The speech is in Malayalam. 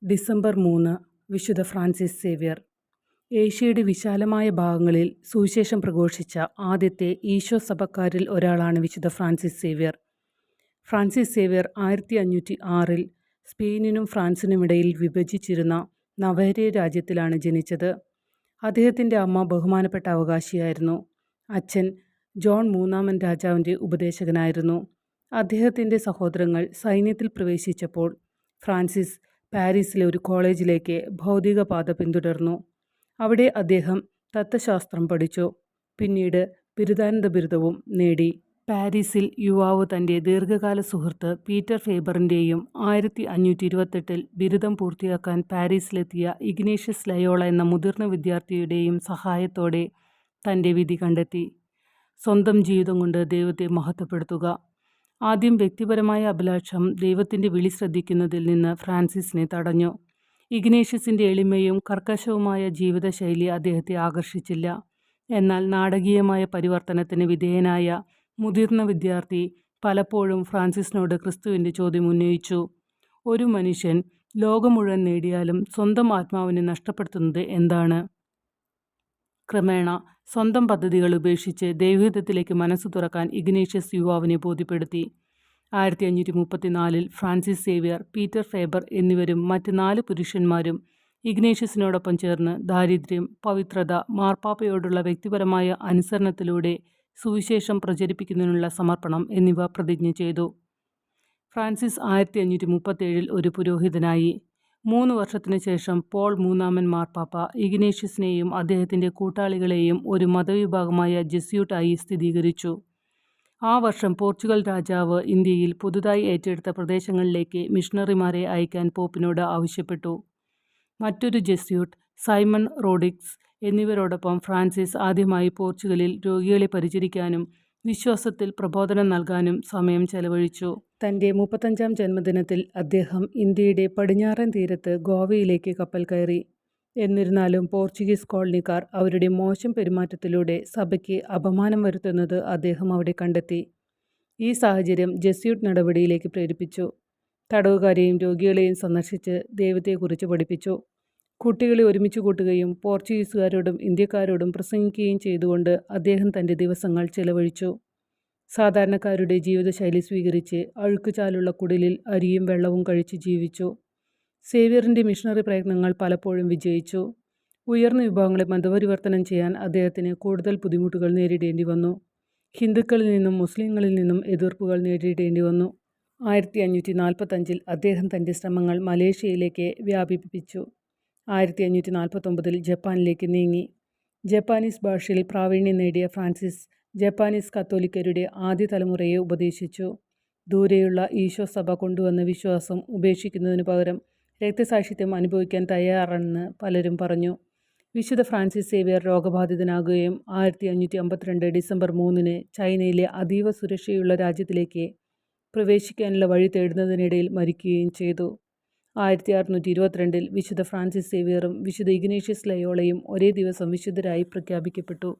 ഡിസംബർ 3 വിശുദ്ധ ഫ്രാൻസിസ് സേവ്യർ. ഏഷ്യയുടെ വിശാലമായ ഭാഗങ്ങളിൽ സുവിശേഷം പ്രഘോഷിച്ച ആദ്യത്തെ ഈശോ സഭക്കാരിൽ ഒരാളാണ് വിശുദ്ധ ഫ്രാൻസിസ് സേവ്യർ. ഫ്രാൻസിസ് സേവ്യർ 1506 സ്പെയിനിനും ഫ്രാൻസിനുമിടയിൽ വിഭജിച്ചിരുന്ന നവേരിയ രാജ്യത്തിലാണ് ജനിച്ചത്. അദ്ദേഹത്തിൻ്റെ അമ്മ ബഹുമാനപ്പെട്ട അവകാശിയായിരുന്നു. അച്ഛൻ ജോൺ മൂന്നാമൻ രാജാവിൻ്റെ ഉപദേശകനായിരുന്നു. അദ്ദേഹത്തിൻ്റെ സഹോദരങ്ങൾ സൈന്യത്തിൽ പ്രവേശിച്ചപ്പോൾ ഫ്രാൻസിസ് പാരീസിലെ ഒരു കോളേജിലേക്ക് ഭൗതികപാത പിന്തുടർന്നു. അവിടെ അദ്ദേഹം തത്വശാസ്ത്രം പഠിച്ചു. പിന്നീട് ബിരുദാനന്ത ബിരുദവും നേടി. പാരീസിൽ യുവാവ് തൻ്റെ ദീർഘകാല സുഹൃത്ത് പീറ്റർ ഫേബറിൻ്റെയും 1528 ബിരുദം പൂർത്തിയാക്കാൻ പാരീസിലെത്തിയ ഇഗ്നേഷ്യസ് ലയോള എന്ന മുതിർന്ന വിദ്യാർത്ഥിയുടെയും സഹായത്തോടെ തൻ്റെ വിധി കണ്ടെത്തി. സ്വന്തം ജീവിതം കൊണ്ട് ദൈവത്തെ മഹത്വപ്പെടുത്തുക. ആദ്യം വ്യക്തിപരമായ അഭിലാഷം ദൈവത്തിൻ്റെ വിളി ശ്രദ്ധിക്കുന്നതിൽ നിന്ന് ഫ്രാൻസിസിനെ തടഞ്ഞു. ഇഗ്നേഷ്യസിൻ്റെ എളിമയും കർക്കശവുമായ ജീവിതശൈലി അദ്ദേഹത്തെ ആകർഷിച്ചില്ല. എന്നാൽ നാടകീയമായ പരിവർത്തനത്തിന് വിധേയനായ മുതിർന്ന വിദ്യാർത്ഥി പലപ്പോഴും ഫ്രാൻസിസിനോട് ക്രിസ്തുവിൻ്റെ ചോദ്യം ഉന്നയിച്ചു: ഒരു മനുഷ്യൻ ലോകം മുഴുവൻ നേടിയാലും സ്വന്തം ആത്മാവിനെ നഷ്ടപ്പെടുത്തുന്നത് എന്താണ്? ക്രമേണ സ്വന്തം പദ്ധതികൾ ഉപേക്ഷിച്ച് ദൈവഹിതത്തിലേക്ക് മനസ്സ് തുറക്കാൻ ഇഗ്നേഷ്യസ് യുവാവിനെ ബോധ്യപ്പെടുത്തി. 1534 ഫ്രാൻസിസ് സേവ്യർ, പീറ്റർ ഫേബർ എന്നിവരും മറ്റ് 4 പുരുഷന്മാരും ഇഗ്നേഷ്യസിനോടൊപ്പം ചേർന്ന് ദാരിദ്ര്യം, പവിത്രത, മാർപ്പാപ്പയോടുള്ള വ്യക്തിപരമായ അനുസരണത്തിലൂടെ സുവിശേഷം പ്രചരിപ്പിക്കുന്നതിനുള്ള സമർപ്പണം എന്നിവ പ്രതിജ്ഞ ചെയ്തു. ഫ്രാൻസിസ് 1537 ഒരു പുരോഹിതനായി. 3 വർഷത്തിനു ശേഷം പോൾ മൂന്നാമൻ മാർപ്പാപ്പ ഇഗ്നേഷ്യസിനെയും അദ്ദേഹത്തിൻ്റെ കൂട്ടാളികളെയും ഒരു മതവിഭാഗമായ ജെസ്യൂട്ടായി സ്ഥിരീകരിച്ചു. ആ വർഷം പോർച്ചുഗൽ രാജാവ് ഇന്ത്യയിൽ പുതുതായി ഏറ്റെടുത്ത പ്രദേശങ്ങളിലേക്ക് മിഷണറിമാരെ അയക്കാൻ പോപ്പിനോട് ആവശ്യപ്പെട്ടു. മറ്റൊരു ജെസ്യൂട്ട്, സൈമൺ റോഡിഗ്സ് എന്നിവരോടൊപ്പം ഫ്രാൻസിസ് ആദ്യമായി പോർച്ചുഗലിൽ രോഗികളെ പരിചരിക്കാനും വിശ്വാസത്തിൽ പ്രബോധനം നൽകാനും സമയം ചെലവഴിച്ചു. തൻ്റെ 35-ാം ജന്മദിനത്തിൽ അദ്ദേഹം ഇന്ത്യയുടെ പടിഞ്ഞാറൻ തീരത്ത് ഗോവയിലേക്ക് കപ്പൽ കയറി. എന്നിരുന്നാലും പോർച്ചുഗീസ് കോളനിക്കാർ അവരുടെ മോശം പെരുമാറ്റത്തിലൂടെ സഭയ്ക്ക് അപമാനം വരുത്തുന്നത് അദ്ദേഹം അവിടെ കണ്ടെത്തി. ഈ സാഹചര്യം ജെസ്യൂട്ട് നടപടിയിലേക്ക് പ്രേരിപ്പിച്ചു. തടവുകാരെയും രോഗികളെയും സന്ദർശിച്ച് ദൈവത്തെക്കുറിച്ച് പഠിപ്പിച്ചു. കുട്ടികളെ ഒരുമിച്ച് കൂട്ടുകയും പോർച്ചുഗീസുകാരോടും ഇന്ത്യക്കാരോടും പ്രസംഗിക്കുകയും ചെയ്തുകൊണ്ട് അദ്ദേഹം തൻ്റെ ദിവസങ്ങൾ ചെലവഴിച്ചു. സാധാരണക്കാരുടെ ജീവിതശൈലി സ്വീകരിച്ച് അഴുക്കുചാലുള്ള കുടിലിൽ അരിയും വെള്ളവും കഴിച്ച് ജീവിച്ചു. സേവ്യറിൻ്റെ മിഷണറി പ്രയത്നങ്ങൾ പലപ്പോഴും വിജയിച്ചു. ഉയർന്ന വിഭാഗങ്ങളെ മതപരിവർത്തനം ചെയ്യാൻ അദ്ദേഹത്തിന് കൂടുതൽ ബുദ്ധിമുട്ടുകൾ നേരിടേണ്ടി വന്നു. ഹിന്ദുക്കളിൽ നിന്നും മുസ്ലിങ്ങളിൽ നിന്നും എതിർപ്പുകൾ നേരിടേണ്ടി വന്നു. 1545 അദ്ദേഹം തൻ്റെ ശ്രമങ്ങൾ മലേഷ്യയിലേക്ക് വ്യാപിപ്പിച്ചു. 1549 ജപ്പാനിലേക്ക് നീങ്ങി. ജപ്പാനീസ് ഭാഷയിൽ പ്രാവീണ്യം നേടിയ ഫ്രാൻസിസ് ജപ്പാനീസ് കത്തോലിക്കരുടെ ആദ്യ തലമുറയെ ഉപദേശിച്ചു. ദൂരെയുള്ള ഈശോ സഭ കൊണ്ടുവന്ന വിശ്വാസം ഉപേക്ഷിക്കുന്നതിനു പകരം രക്തസാക്ഷിത്വം അനുഭവിക്കാൻ തയ്യാറാണെന്ന് പലരും പറഞ്ഞു. വിശുദ്ധ ഫ്രാൻസിസ് സേവ്യർ രോഗബാധിതനാകുകയും 1552 ഡിസംബർ 3 ചൈനയിലെ അതീവ സുരക്ഷയുള്ള രാജ്യത്തിലേക്ക് പ്രവേശിക്കാനുള്ള വഴി തേടുന്നതിനിടയിൽ മരിക്കുകയും ചെയ്തു. 1622 വിശുദ്ധ ഫ്രാൻസിസ് സേവ്യറും വിശുദ്ധ ഇഗ്നേഷ്യസ് ലയോളയും ഒരേ ദിവസം വിശുദ്ധരായി പ്രഖ്യാപിക്കപ്പെട്ടു.